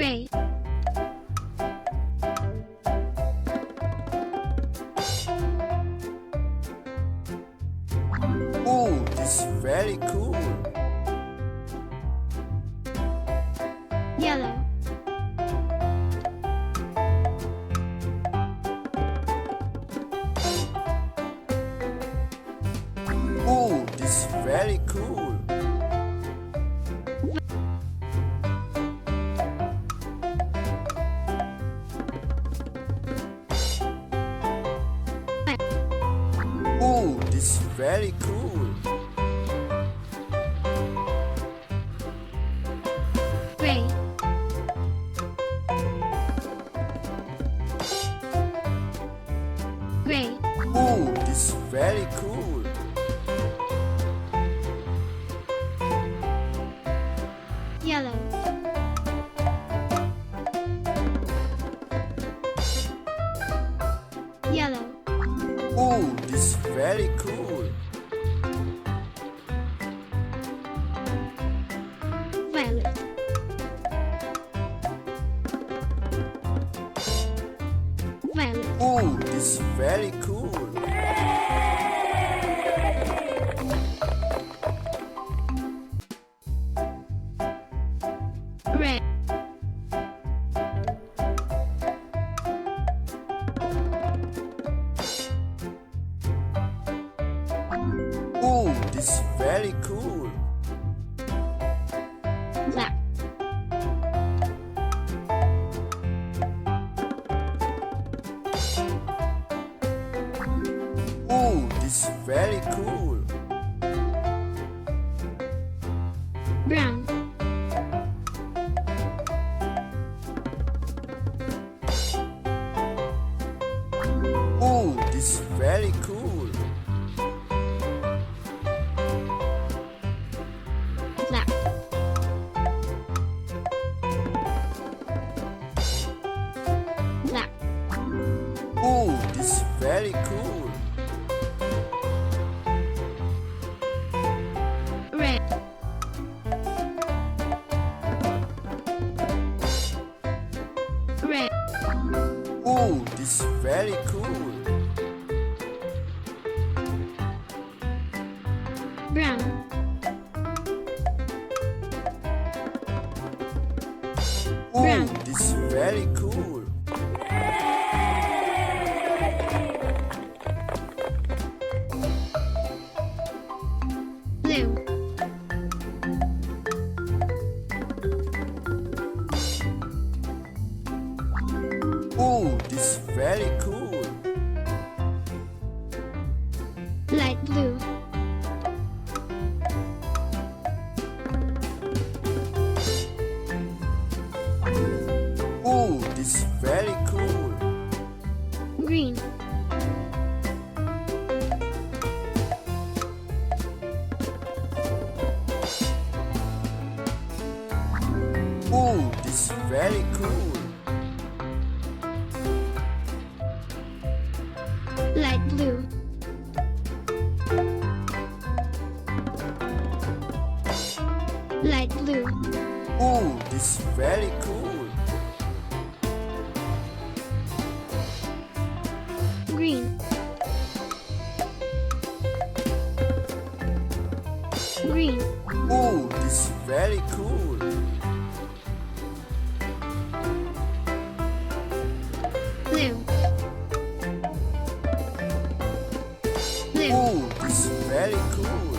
Gray. Oh, this is very cool. Yellow. Oh, this is very cool. Oh, this is very cool. Gray. Gray. Oh, this is very cool. Yellow. Yellow. Oh, this is very cool. Violet. Violet. Oh, this is very cool. Red. Oh, this is very cool. Black. Oh, this is very cool. Brown. Oh, this is very cool. Black. Black. Oh, this is very cool. Red. Red. Oh, this is very cool. Brown. Oh, Brown. this is very cool. Blue. Oh, this is very cool. Light blue. Oh, this is very cool. Green. Oh, this is very cool. Light blue. Light blue. Oh, this is very cool. Green. Green. Oh, this is very cool. Blue. Blue. Oh, this is very cool.